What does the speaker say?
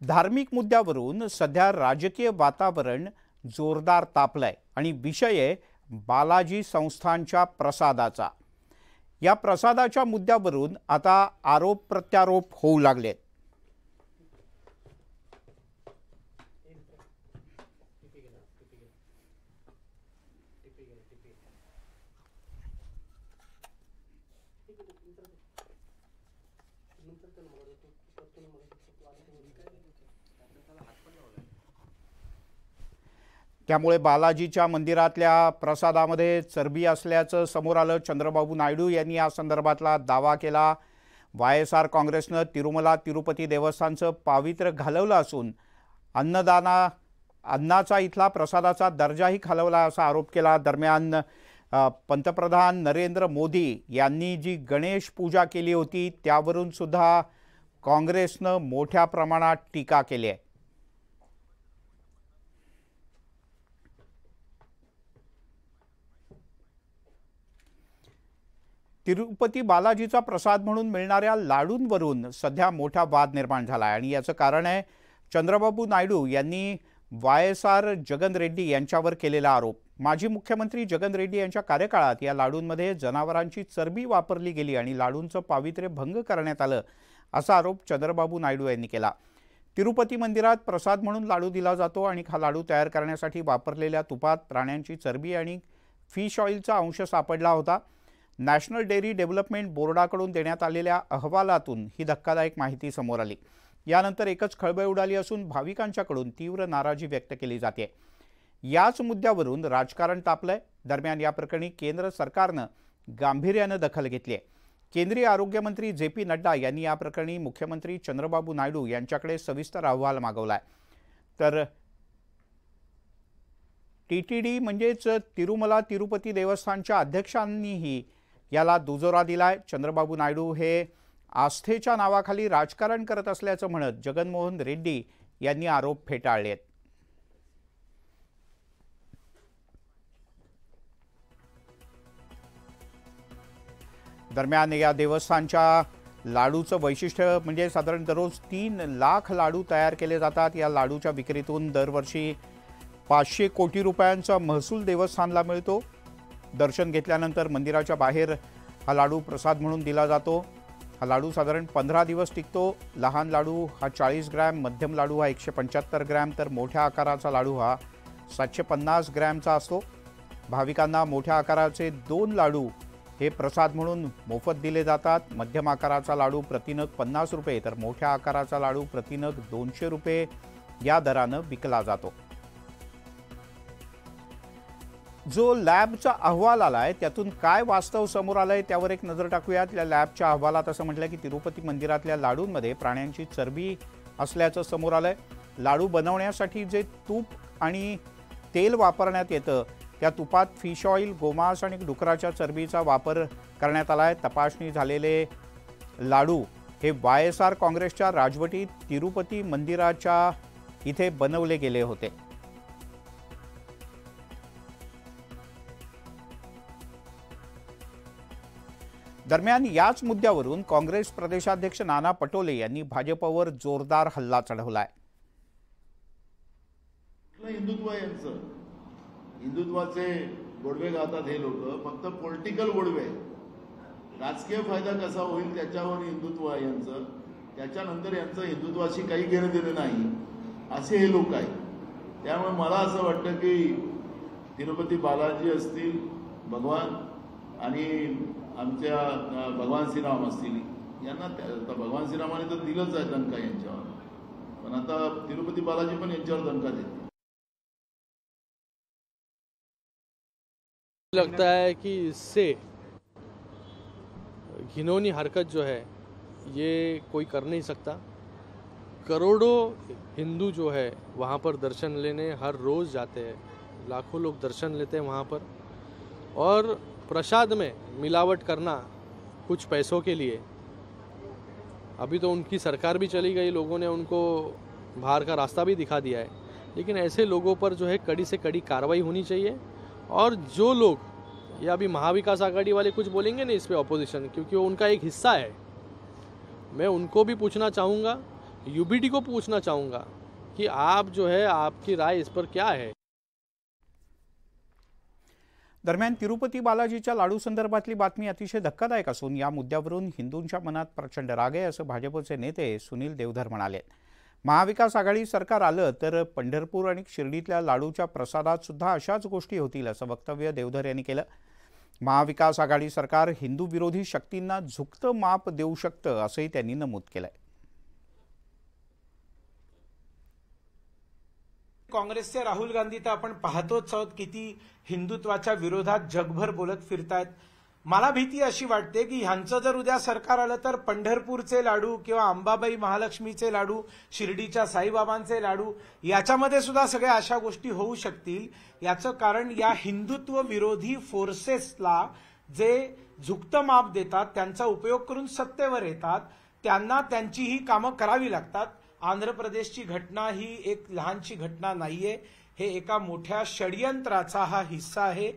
धार्मिक मुद्द्यावरून सध्या राजकीय वातावरण जोरदार तापलंय आणि विषय आहे बालाजी संस्थानच्या प्रसादाचा। या प्रसादाच्या मुद्द्यावरून आता आरोप प्रत्यारोप होऊ लागलेत। त्यामुळे बालाजीच्या मंदिरातल्या प्रसादामध्ये चरबी असल्याचं समोर आलं। चंद्रबाबू नायडू यांनी या संदर्भातला दावा केला। वायएसआर काँग्रेसनं तिरुमला तिरुपती देवस्थानचं पावित्र्य घालवलं असून अन्नाचा इथला प्रसादाचा दर्जाही खालवला असा आरोप केला। दरम्यान पंतप्रधान नरेंद्र मोदी यांनी जी गणेश पूजा केली होती त्यावरून सुद्धा काँग्रेसनं मोठ्या प्रमाणात टीका केली आहे। तिरुपती बालाजीचा प्रसाद म्हणून मिळणाऱ्या लाडूंवरून सध्या मोठा वाद निर्माण झाला आहे आणि याचं कारण आहे चंद्रबाबू नायडू यांनी वायएसआर जगन रेड्डी यांच्यावर केलेला आरोप। माजी मुख्यमंत्री जगन रेड्डी यांच्या कार्यकाळात या लाडूंमध्ये जनावरांची चरबी वापरली गेली आणि लाडूंचं पावित्र्य भंग करण्यात आलं असा आरोप चंद्रबाबू नायडू यांनी केला। तिरुपती मंदिरात प्रसाद म्हणून लाडू दिला जातो आणि हा लाडू तयार करण्यासाठी वापरलेल्या तुपात प्राण्यांची चरबी आणि फिश ऑइलचा अंश सापडला होता। नॅशनल डेअरी डेव्हलपमेंट बोर्डाकडून देण्यात आलेल्या अहवालातून ही धक्कादायक माहिती समोर आली। यानंतर एकच खळबळ उडाली असून भाविकांच्याकडून तीव्र नाराजी व्यक्त केली जाते। याच मुद्द्यावरून राजकारण तापलंय। दरम्यान या प्रकरणी केंद्र सरकारनं गांभीर्यानं दखल घेतली आहे। केंद्रीय आरोग्य मंत्री जे.पी. नड्डा यांनी या प्रकरणी मुख्यमंत्री चंद्रबाबू नायडू यांच्याकडे सविस्तर अहवाल मागवलाय। तर टीटीडी म्हणजेच तिरुमला तिरुपती देवस्थानच्या अध्यक्षांनीही याला दुजोरा दिलाय। चंद्रबाबू नायडू हे आस्थेच्या नावाखाली राजकारण करत असल्याचं म्हणत जगनमोहन रेड्डी यांनी आरोप फेटाळलेत। दरम्यान या देवस्थानच्या लाडूचं वैशिष्ट्य म्हणजे साधारण दररोज 3 लाख लाडू तयार केले जातात। या लाडूच्या विक्रीतून दरवर्षी 500 कोटी रुपयांचा महसूल देवस्थानला मिळतो। दर्शन घेतल्यानंतर मंदिराच्या बाहेर हा लाडू प्रसाद म्हणून दिला जातो। हा लाडू साधारण 15 दिवस टिकतो। लहान लाडू हा 40 ग्रॅम, मध्यम लाडू हा 175 ग्रॅम तर मोठ्या आकाराचा लाडू हा 750 ग्रॅमचा असतो। भाविकांना मोठ्या आकाराचे 2 लाडू हे प्रसाद म्हणून मोफत दिले जातात। मध्यम आकाराचा लाडू प्रतिनग 50 रुपये तर मोठ्या आकाराचा लाडू प्रतिनग 200 रुपये या दरानं विकला जातो। जो लॅबचा अहवाल आलाय त्यातून काय वास्तव समोर आलंय त्यावर एक नजर टाकूयात। या लॅबच्या अहवालात असं म्हटलं की तिरुपती मंदिरातल्या लाडूंमध्ये प्राण्यांची चरबी असल्याचं समोर आलंय। लाडू बनवण्यासाठी जे तूप आणि तेल वापरण्यात येतं त्या तुपात फिश ऑइल, गोमांस आणि डुकराच्या चरबीचा वापर करण्यात आलाय। तपासणी झालेले लाडू हे वायएसआर काँग्रेसच्या राजवटीत तिरुपती मंदिराच्या इथे बनवले गेले होते। दरम्यान याच मुद्द्यावरून काँग्रेस प्रदेशाध्यक्ष नाना पटोले यांनी भाजपवर जोरदार हल्ला चढवलाय। हिंदुत्वाचे गोडवे गातात हे लोक फक्त पॉलिटिकल गोडवे, राजकीय फायदा कसा होईल त्याच्यावर हिंदुत्व आहे यांचं। त्याच्यानंतर यांचं हिंदुत्वाशी काही घेणं देणं नाही असे हे लोक आहेत। त्यामुळे मला असं वाटतं की तिरुपती बालाजी असतील, भगवान आणि आमच्या भगवान श्रीराम असतील, यांना भगवान श्रीरामाने तर दिलंच आहे दणका यांच्यावर, पण आता तिरुपती बालाजी पण यांच्यावर दणका देते। लगता है कि इससे घिनौनी हरकत जो है ये कोई कर नहीं सकता। करोड़ों हिंदू जो है वहाँ पर दर्शन लेने हर रोज़ जाते हैं, लाखों लोग दर्शन लेते हैं वहाँ पर, और प्रसाद में मिलावट करना कुछ पैसों के लिए, अभी तो उनकी सरकार भी चली गई, लोगों ने उनको बाहर का रास्ता भी दिखा दिया है, लेकिन ऐसे लोगों पर जो है कड़ी से कड़ी कार्रवाई होनी चाहिए। और जो लोग, या अभी महाविकास आघाड़ी वाले कुछ बोलेंगे नहीं इस पे ऑपोजिशन, क्योंकि वो उनका एक हिस्सा है, मैं उनको भी पूछना चाहूँगा यूबीडी को पूछना चाहूँगा कि आप जो है, आपकी राय इस पर क्या है। दरम्यान तिरुपती बालाजीच्या लाडू संदर्भातली बातमी अतिशय धक्कादायक असून या मुद्द्यावरून हिंदूंच्या मनात प्रचंड राग आहे असं भाजपचे नेते सुनील देवधर म्हणाले। महाविकास आघाडी सरकार आलं तर पंढरपूर आणि शिर्डीतल्या लाडूच्या प्रसादात सुद्धा अशाच गोष्टी होतील असं वक्तव्य देवधर यांनी केलं। महाविकास आघाडी सरकार हिंदू विरोधी शक्तींना झुकतं माप देऊ शकतं असंही त्यांनी नमूद केलंय। काँग्रेसचे राहुल गांधी तर आपण पाहतोच आहोत किती हिंदुत्वाच्या विरोधात जगभर बोलत फिरतायत। मला भीती अशी वाटते की ह्यांचं जर उद्या सरकार आलं तर पंढरपूरचे लाडू किंवा अंबाबाई महालक्ष्मीचे लाडू, शिर्डीच्या साईबाबांचे लाडू याच्यामध्ये सुद्धा सगळ्या अशा गोष्टी होऊ शकतील। याचं कारण या हिंदुत्व विरोधी फोर्सेसला जे झुकतं माप देतात, त्यांचा उपयोग करून सत्तेवर येतात, त्यांना त्यांची ही कामं करावी लागतात। आंध्र प्रदेशची घटना ही एक लहानशी घटना नाहीये, हे एका मोठ्या षडयंत्राचा हा हिस्सा आहे।